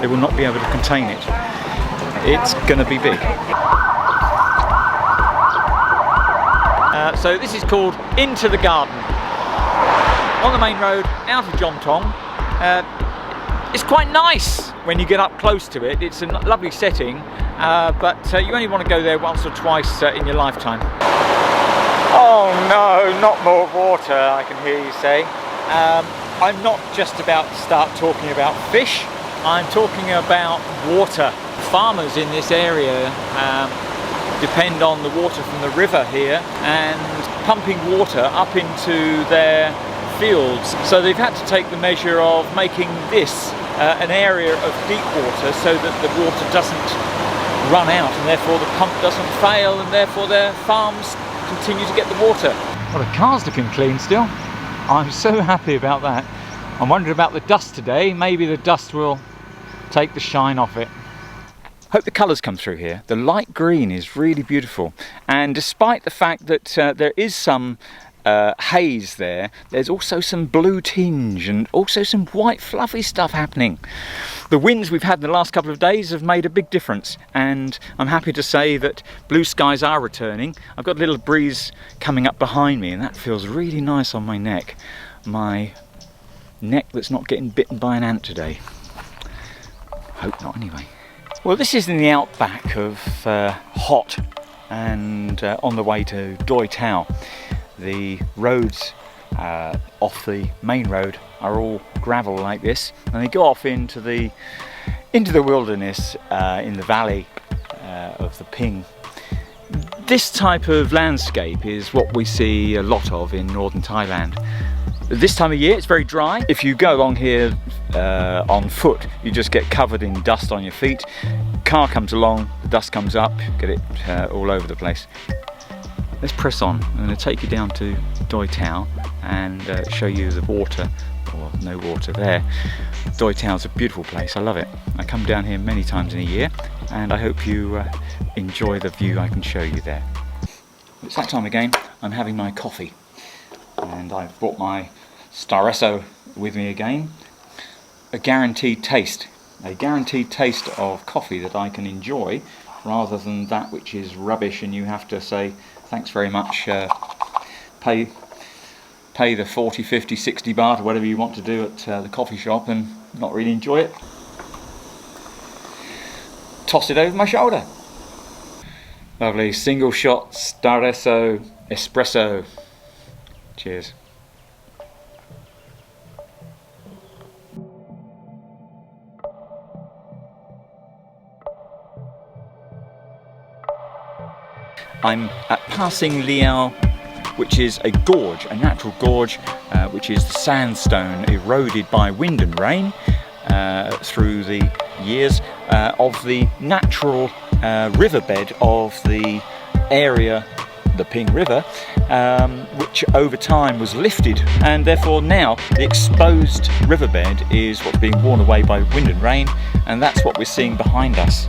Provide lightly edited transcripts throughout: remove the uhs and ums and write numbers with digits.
they will not be able to contain it. It's going to be big. So this is called Into the Garden. On the main road, out of Jontong. It's quite nice when you get up close to it. It's a lovely setting, but you only want to go there once or twice in your lifetime. Oh no, not more water, I can hear you say. I'm not just about to start talking about fish, I'm talking about water. Farmers in this area depend on the water from the river here and pumping water up into their fields. So they've had to take the measure of making this an area of deep water so that the water doesn't run out and therefore the pump doesn't fail and therefore their farms continue to get the water. Well, the car's looking clean still. I'm so happy about that. I'm wondering about the dust today. Maybe the dust will take the shine off it. Hope the colours come through here. The light green is really beautiful, and despite the fact that there is some haze there, there's also some blue tinge and also some white fluffy stuff happening. The winds we've had in the last couple of days have made a big difference, and I'm happy to say that blue skies are returning. I've got a little breeze coming up behind me and that feels really nice on my neck. My neck that's not getting bitten by an ant today. Hope not anyway. Well, this is in the outback of Hot and on the way to Doi Tao. The roads off the main road are all gravel like this, and they go off into the wilderness in the valley of the Ping. This type of landscape is what we see a lot of in northern Thailand. This time of year it's very dry. If you go along here on foot, you just get covered in dust on your feet. Car comes along, the dust comes up, get it all over the place. Let's press on. I'm going to take you down to Doi Tao and show you the water, or no water there. Doi Tao is a beautiful place, I love it. I come down here many times in a year and I hope you enjoy the view I can show you there. It's that time again. I'm having my coffee and I've brought my Espresso with me again. A guaranteed taste of coffee that I can enjoy, rather than that which is rubbish and you have to say thanks very much, pay the 40, 50, 60 baht or whatever you want to do at the coffee shop and not really enjoy it. Toss it over my shoulder. Lovely single shot espresso. Cheers. I'm at Pha Singh Leaw, which is a gorge, a natural gorge, which is the sandstone eroded by wind and rain through the years of the natural riverbed of the area, the Ping River, which over time was lifted, and therefore now the exposed riverbed is what's being worn away by wind and rain, and that's what we're seeing behind us.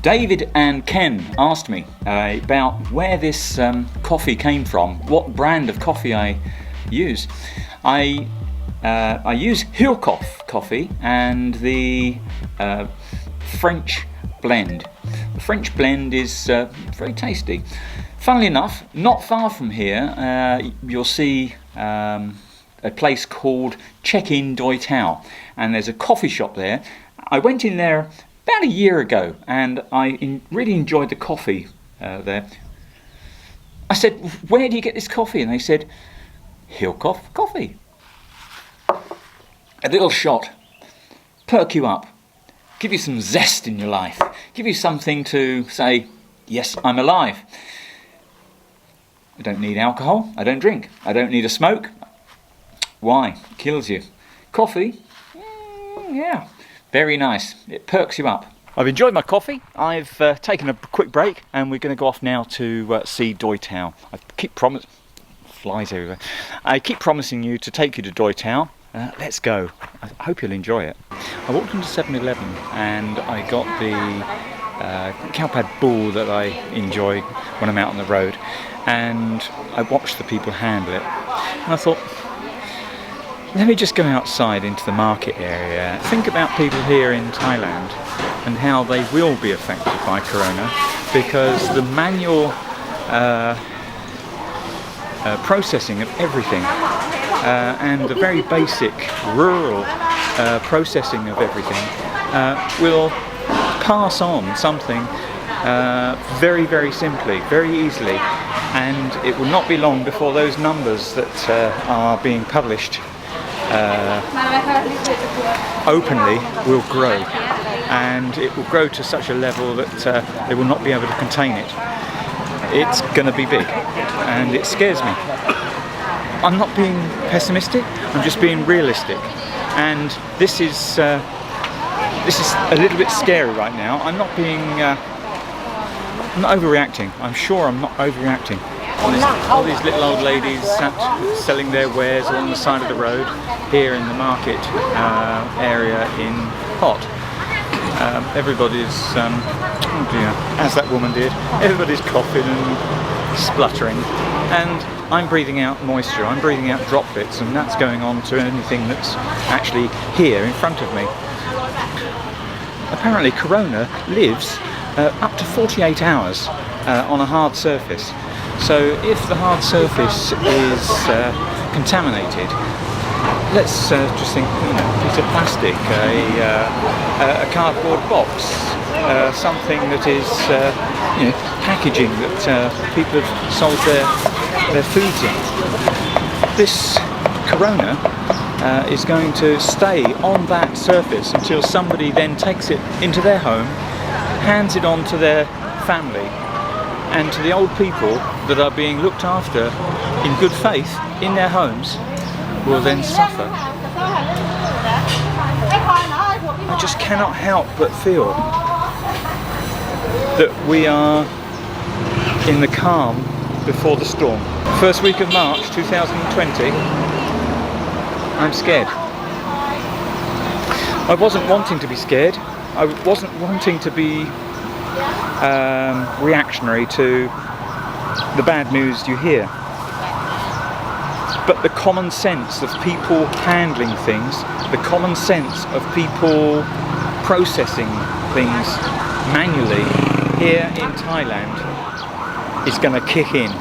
David and Ken asked me about where this coffee came from, what brand of coffee I use. I use Hilcoff coffee and the French blend. The French blend is very tasty. Funnily enough, not far from here you'll see a place called Check-in Doi Tao, and there's a coffee shop there. I went in there about a year ago and I really enjoyed the coffee there. I said, where do you get this coffee? And they said, Hilcoff coffee. A little shot, perk you up, give you some zest in your life, give you something to say, yes, I'm alive. I don't need alcohol, I don't drink, I don't need a smoke. Why? It kills you. Coffee? Yeah. Very nice. It perks you up. I've enjoyed my coffee. I've taken a quick break and we're going to go off now to see Doi Tao. I keep promising you to take you to Doi Tao. Let's go. I hope you'll enjoy it. I walked into 7-Eleven and I got the cowpad bull that I enjoy when I'm out on the road. and I watched the people handle it, and I thought, let me just go outside into the market area, think about people here in Thailand and how they will be affected by Corona, because the manual processing of everything and the very basic rural processing of everything will pass on something very, very simply, very easily, and it will not be long before those numbers that are being published openly will grow, and it will grow to such a level that they will not be able to contain it. It's going to be big, and it scares me. I'm not being pessimistic, I'm just being realistic, and this is a little bit scary right now. I'm not overreacting. I'm sure I'm not overreacting. All these little old ladies sat selling their wares along the side of the road here in the market area in Pot. Everybody's, oh dear, as that woman did, everybody's coughing and spluttering, and I'm breathing out moisture, I'm breathing out droplets, and that's going on to anything that's actually here in front of me. Apparently Corona lives up to 48 hours on a hard surface. So if the hard surface is contaminated, let's just think, a piece of plastic, a cardboard box, something that is packaging that people have sold their foods in. This Corona is going to stay on that surface until somebody then takes it into their home, hands it on to their family, and to the old people that are being looked after in good faith in their homes will then suffer. I just cannot help but feel that we are in the calm before the storm. First week of March 2020, I'm scared. I wasn't wanting to be scared. I wasn't wanting to be reactionary to the bad news you hear. But the common sense of people handling things, the common sense of people processing things manually here in Thailand is going to kick in.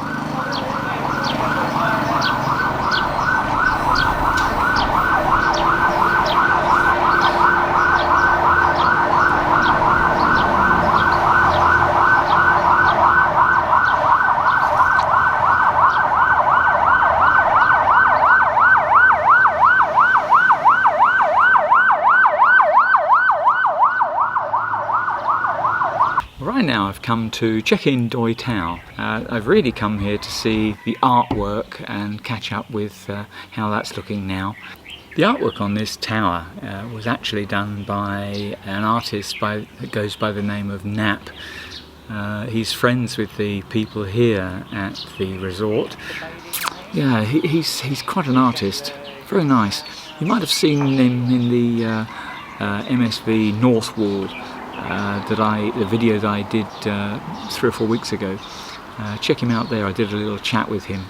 Right now I've come to check in Doi Tao. I've really come here to see the artwork and catch up with how that's looking now. The artwork on this tower was actually done by an artist that goes by the name of Nap. He's friends with the people here at the resort. Yeah, he's quite an artist, very nice. You might have seen him in the MSV North Wall. The video that I did 3 or 4 weeks ago. Check him out there. I did a little chat with him.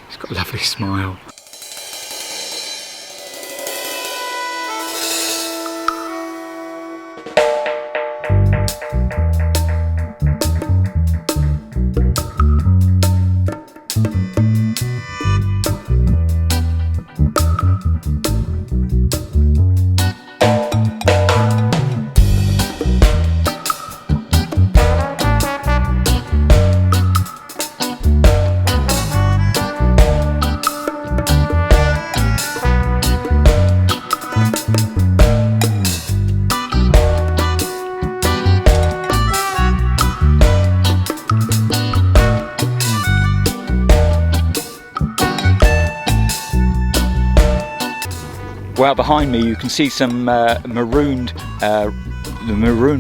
He's got a lovely smile. Well, behind me you can see some marooned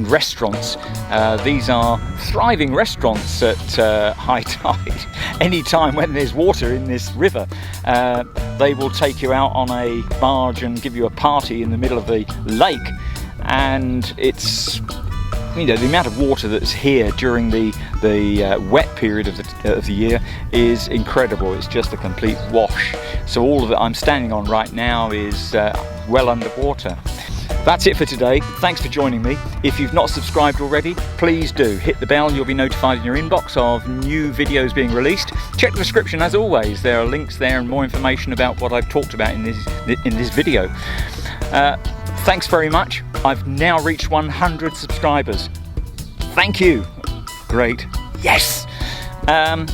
restaurants. These are thriving restaurants at high tide. Any time when there's water in this river, they will take you out on a barge and give you a party in the middle of the lake, and it's you know, the amount of water that's here during the wet period of the year is incredible. It's just a complete wash. So all of it I'm standing on right now is well underwater. That's it for today. Thanks for joining me. If you've not subscribed already, please do. Hit the bell, you'll be notified in your inbox of new videos being released. Check the description as always. There are links there and more information about what I've talked about in this video. Thanks very much. I've now reached 100 subscribers. Thank you. Great. Yes. Am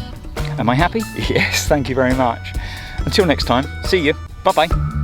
I happy? Yes, thank you very much. Until next time, see you. Bye-bye.